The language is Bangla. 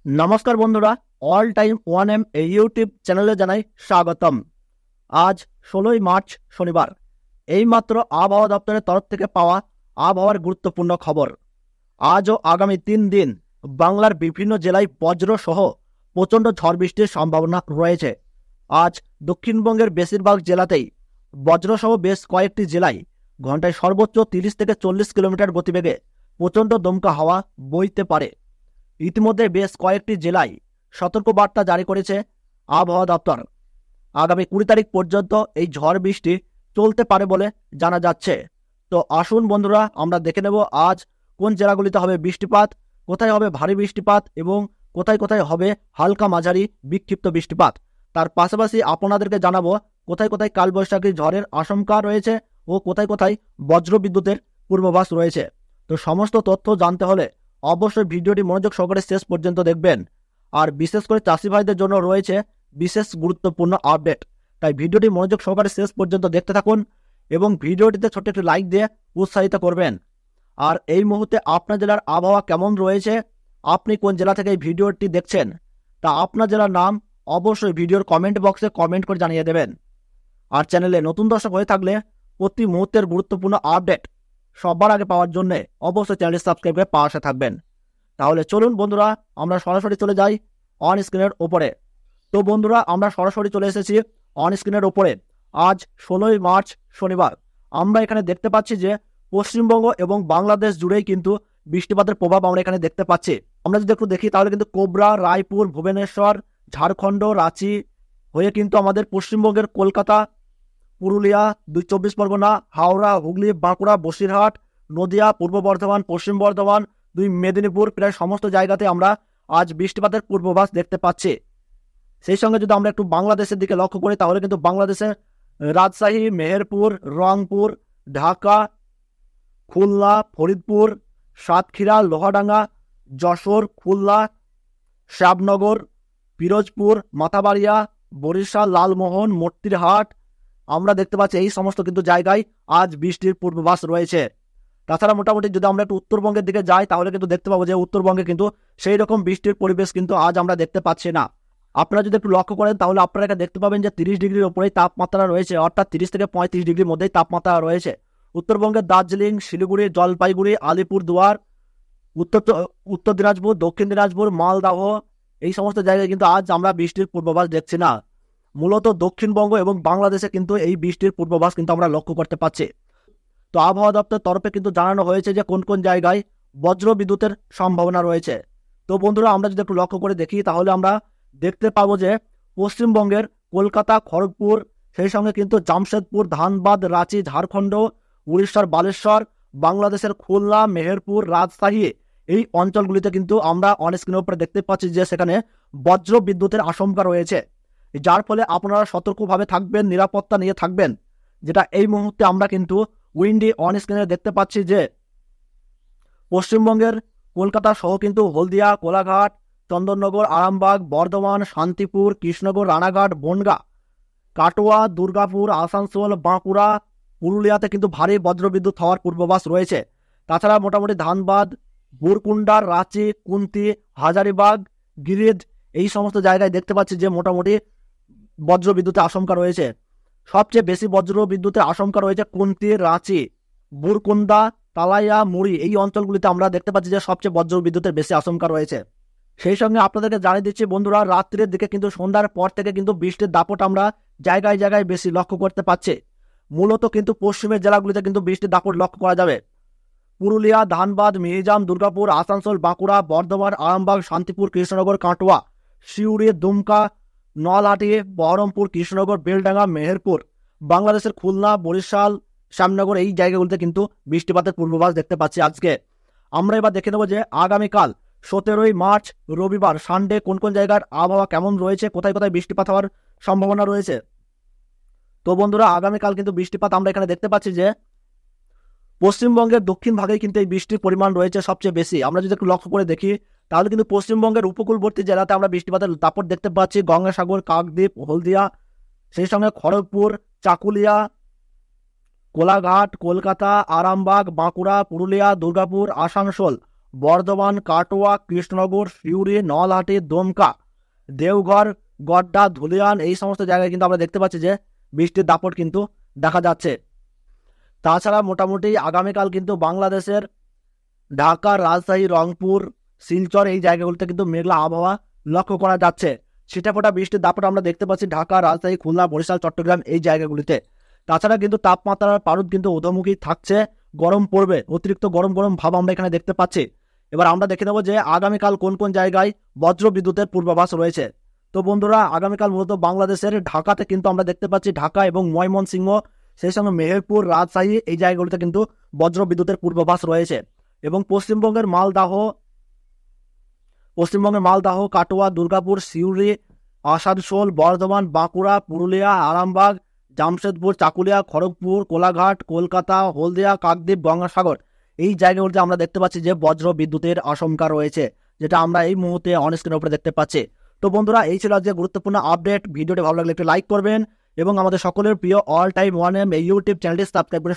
নমস্কার বন্ধুরা, অল টাইম ওয়ান এম এই ইউটিউব চ্যানেলে জানাই স্বাগতম। আজ 16ই মার্চ শনিবার। এইমাত্র আবহাওয়া দপ্তরের তরফ থেকে পাওয়া আবহাওয়ার গুরুত্বপূর্ণ খবর। আজ ও আগামী 3 দিন বাংলার বিভিন্ন জেলায় বজ্র সহ প্রচণ্ড ঝড় বৃষ্টির সম্ভাবনা রয়েছে। আজ দক্ষিণবঙ্গের বেশিরভাগ জেলাতেই বজ্রসহ বেশ কয়েকটি জেলায় ঘন্টায় সর্বোচ্চ 30 থেকে 40 কিলোমিটার গতিবেগে প্রচণ্ড দমকা হাওয়া বইতে পারে। ইতিমধ্যে বেশ কয়েকটি জেলায় সতর্কবার্তা জারি করেছে আবহাওয়া দপ্তর। আগামী 20 তারিখ পর্যন্ত এই ঝড় বৃষ্টি চলতে পারে বলে জানা যাচ্ছে। তো আসুন বন্ধুরা, আমরা দেখে নেব আজ কোন জেলাগুলিতে হবে বৃষ্টিপাত, কোথায় হবে ভারী বৃষ্টিপাত এবং কোথায় কোথায় হবে হালকা মাঝারি বিক্ষিপ্ত বৃষ্টিপাত। তার পাশাপাশি আপনাদেরকে জানাবো কোথায় কোথায় কালবৈশাখী ঝড়ের আশঙ্কা রয়েছে ও কোথায় কোথায় বজ্র বিদ্যুতের পূর্বাভাস রয়েছে। তো সমস্ত তথ্য জানতে হলে অবশ্যই ভিডিওটি মনোযোগ সহকারে শেষ পর্যন্ত দেখবেন। আর বিশেষ করে চাষি ভাইদের জন্য রয়েছে বিশেষ গুরুত্বপূর্ণ আপডেট, তাই ভিডিওটি মনোযোগ সহকারে শেষ পর্যন্ত দেখতে থাকুন এবং ভিডিওটিতে ছোট্ট একটি লাইক দিয়ে উৎসাহিত করবেন। আর এই মুহূর্তে আপনার জেলার আবহাওয়া কেমন রয়েছে, আপনি কোন জেলা থেকে এই ভিডিওটি দেখছেন, তা আপনার জেলার নাম অবশ্যই ভিডিওর কমেন্ট বক্সে কমেন্ট করে জানিয়ে দেবেন। আর চ্যানেলে নতুন দর্শক হয়ে থাকলে প্রতি মুহূর্তের গুরুত্বপূর্ণ আপডেট সবার আগে পাওয়ার জন্য অবশ্যই চ্যানেলটি সাবস্ক্রাইব করে পাশে থাকবেন। তাহলে চলুন বন্ধুরা, আমরা সরাসরি চলে যাই অন স্ক্রিনের ওপরে। তো বন্ধুরা, আমরা সরাসরি চলে এসেছি অন স্ক্রিনের ওপরে। আজ 16ই মার্চ শনিবার। আমরা এখানে দেখতে পাচ্ছি যে পশ্চিমবঙ্গ এবং বাংলাদেশ জুড়েই কিন্তু বৃষ্টিপাতের প্রভাব আমরা এখানে দেখতে পাচ্ছি। আমরা যদি একটু দেখি তাহলে কিন্তু কোবরা, রায়পুর, ভুবনেশ্বর, ঝাড়খণ্ড, রাঁচি হয়ে কিন্তু আমাদের পশ্চিমবঙ্গের কলকাতা, পুরুলিয়া, 24 পরগনা, হাওড়া, হুগলি, বাঁকুড়া, বসিরহাট, নদিয়া, পূর্ব বর্ধমান, পশ্চিম বর্ধমান, মেদিনীপুর, প্রায় সমস্ত জায়গাতে আমরা আজ বৃষ্টিপাতের পূর্বাভাস দেখতে পাচ্ছি। সেই সঙ্গে যদি আমরা একটু বাংলাদেশের দিকে লক্ষ্য করি তাহলে কিন্তু বাংলাদেশের রাজশাহী, মেহেরপুর, রংপুর, ঢাকা, খুলনা, ফরিদপুর, সাতক্ষীরা, লোহাডাঙ্গা, যশোর, খুলনা, শ্যামনগর, পিরোজপুর, মাথাবাড়িয়া, বরিশাল, লালমোহন, মতিরহাট আমরা দেখতে পাচ্ছি এই সমস্ত কিন্তু জায়গায় আজ বৃষ্টির পূর্বাভাস রয়েছে। তাছাড়া মোটামুটি যদি আমরা একটু উত্তরবঙ্গের দিকে যাই তাহলে কিন্তু দেখতে পাবো যে উত্তরবঙ্গে কিন্তু সেই রকম বৃষ্টির পরিবেশ কিন্তু আজ আমরা দেখতে পাচ্ছি না। আপনারা যদি একটু লক্ষ্য করেন তাহলে আপনারা এখানে দেখতে পাবেন যে 30 ডিগ্রির ওপরেই তাপমাত্রা রয়েছে, অর্থাৎ 30 থেকে 35 ডিগ্রির মধ্যেই তাপমাত্রা রয়েছে। উত্তরবঙ্গের দার্জিলিং, শিলিগুড়ি, জলপাইগুড়ি, আলিপুরদুয়ার, উত্তর দিনাজপুর, দক্ষিণ দিনাজপুর, মালদহ এই সমস্ত জায়গায় কিন্তু আজ আমরা বৃষ্টির পূর্বাভাস দেখছি না। মূলত দক্ষিণবঙ্গ এবং বাংলাদেশে কিন্তু এই বৃষ্টির পূর্বাভাস কিন্তু আমরা লক্ষ্য করতে পারছি। তো আবহাওয়া দপ্তরের তরফে কিন্তু জানানো হয়েছে যে কোন কোন জায়গায় বজ্র বিদ্যুতের সম্ভাবনা রয়েছে। তো বন্ধুরা, আমরা যদি একটু লক্ষ্য করে দেখি তাহলে আমরা দেখতে পাবো যে পশ্চিমবঙ্গের কলকাতা, খড়গপুর, সেই সঙ্গে কিন্তু জামশেদপুর, ধানবাদ, রাঁচি, ঝাড়খণ্ড, উড়িষ্যার বালেশ্বর, বাংলাদেশের খুলনা, মেহেরপুর, রাজশাহী এই অঞ্চলগুলিতে কিন্তু আমরা অন স্ক্রিনের উপরে দেখতে পাচ্ছি যে সেখানে বজ্র বিদ্যুতের আশঙ্কা রয়েছে, যার ফলে আপনারা সতর্কভাবে থাকবেন, নিরাপত্তা নিয়ে থাকবেন। যেটা এই মুহূর্তে আমরা কিন্তু উইন্ডি অন স্ক্রিনে দেখতে পাচ্ছি যে পশ্চিমবঙ্গের কলকাতা সহ কিন্তু হলদিয়া, কোলাঘাট, চন্দননগর, আরামবাগ, বর্ধমান, শান্তিপুর, কৃষ্ণনগর, রানাঘাট, বনগাঁ, কাটোয়া, দুর্গাপুর, আসানসোল, বাঁকুড়া, পুরুলিয়াতে কিন্তু ভারী বজ্রবিদ্যুৎ হওয়ার পূর্বাভাস রয়েছে। তাছাড়া মোটামুটি ধানবাদ, বুরকুন্ডার, রাঁচি, কুন্তি, হাজারিবাগ, গিরিধ এই সমস্ত জায়গায় দেখতে পাচ্ছি যে মোটামুটি বজ্রবিদ্যুতের আশঙ্কা রয়েছে। সবচেয়ে বেশি বজ্র বিদ্যুতের আশঙ্কা রয়েছে কুন্তি, রাঁচি, বুরকুন্দা, তালাইয়া, মুড়ি এই অঞ্চলগুলিতে আমরা দেখতে পাচ্ছি যে সবচেয়ে বজ্র বিদ্যুতের বেশি আশঙ্কা রয়েছে। সেই সঙ্গে আপনাদেরকে জানিয়ে দিচ্ছি বন্ধুরা, রাত্রির দিকে কিন্তু সন্ধ্যার পর থেকে কিন্তু বৃষ্টির দাপট আমরা জায়গায় জায়গায় বেশি লক্ষ্য করতে পারছি। মূলত কিন্তু পশ্চিমের জেলাগুলিতে কিন্তু বৃষ্টির দাপট লক্ষ্য করা যাবে। পুরুলিয়া, ধানবাদ, মিহিজাম, দুর্গাপুর, আসানসোল, বাঁকুড়া, বর্ধমান, আরামবাগ, শান্তিপুর, কৃষ্ণনগর, কাটোয়া, সিউড়ি, দুমকা, নলহাটি, বহরমপুর, কৃষ্ণনগর, বেলডাঙ্গা, মেহেরপুর, বাংলাদেশের খুলনা, বরিশাল, শ্যামনগর এই জায়গাগুলিতে কিন্তু বৃষ্টিপাতের পূর্বাভাস দেখতে পাচ্ছি আজকে। আমরা এবার দেখে নেব যে আগামীকাল 17ই মার্চ রবিবার সানডে কোন কোন জায়গার আবহাওয়া কেমন রয়েছে, কোথায় কোথায় বৃষ্টিপাত হওয়ার সম্ভাবনা রয়েছে। তো বন্ধুরা, আগামীকাল কিন্তু বৃষ্টিপাত আমরা এখানে দেখতে পাচ্ছি যে পশ্চিমবঙ্গের দক্ষিণ ভাগেই কিন্তু এই বৃষ্টির পরিমাণ রয়েছে সবচেয়ে বেশি। আমরা যদি একটু লক্ষ্য করে দেখি তাহলে কিন্তু পশ্চিমবঙ্গের উপকূলবর্তী জেলাতে আমরা বৃষ্টিপাতের দাপট দেখতে পাচ্ছি। গঙ্গাসাগর, কাকদ্বীপ, হলদিয়া, সেই সঙ্গে খড়গপুর, চাকুলিয়া, কোলাঘাট, কলকাতা, আরামবাগ, বাঁকুড়া, পুরুলিয়া, দুর্গাপুর, আসানসোল বর্ধমান, কাটোয়া, কৃষ্ণনগর, সিউড়ি, নলহাটি, দমকা, দেওঘর, গড্ডা, ধুলিয়ান এই সমস্ত জায়গায় কিন্তু আমরা দেখতে পাচ্ছি যে বৃষ্টির দাপট কিন্তু দেখা যাচ্ছে। তাছাড়া মোটামুটি আগামীকাল কিন্তু বাংলাদেশের ঢাকা, রাজশাহী, রংপুর, শিলচর এই জায়গাগুলোতে কিন্তু মেঘলা আবহাওয়া লক্ষ্য করা যাচ্ছে। ছিটেফোঁটা বৃষ্টির দাপট আমরা দেখতে পাচ্ছি ঢাকা, রাজশাহী, খুলনা, বরিশাল, চট্টগ্রাম এই জায়গাগুলিতে। তাছাড়া কিন্তু তাপমাত্রার পারদ কিন্তু ঊর্ধ্বমুখী থাকছে, গরম পড়বে, অতিরিক্ত গরম গরম ভাব আমরা এখানে দেখতে পাচ্ছি। এবার আমরা দেখে নেব যে আগামীকাল কোন কোন জায়গায় বজ্র বিদ্যুতের পূর্বাভাস রয়েছে। তো বন্ধুরা, আগামীকাল মূলত বাংলাদেশের ঢাকাতে কিন্তু আমরা দেখতে পাচ্ছি ঢাকা এবং ময়মনসিংহ, সেই সঙ্গে মেহেরপুর, রাজশাহী এই জায়গাগুলিতে কিন্তু বজ্র বিদ্যুতের পূর্বাভাস রয়েছে। এবং পশ্চিমবঙ্গের মালদাহ, কাটোয়া, দুর্গাপুর, সিউড়ি, আসানসোল, বর্ধমান, বাঁকুড়া, পুরুলিয়া, আরামবাগ, জামশেদপুর, চাকুলিয়া, খড়গপুর, কোলাঘাট, কলকাতা, হলদিয়া, কাকদ্বীপ, গঙ্গাসাগর এই জায়গাগুলোতে আমরা দেখতে পাচ্ছি যে বজ্র বিদ্যুতের আশঙ্কা রয়েছে, যেটা আমরা এই মুহূর্তে অন স্ক্রিনের উপরে দেখতে পাচ্ছি। তো বন্ধুরা, এই ছিল আজকে গুরুত্বপূর্ণ আপডেট। ভিডিওটি ভালো লাগলে একটু লাইক করবেন এবং আমাদের সকলের প্রিয় অল টাইম 1M এই ইউটিউব চ্যানেলটি সাবস্ক্রাইব করে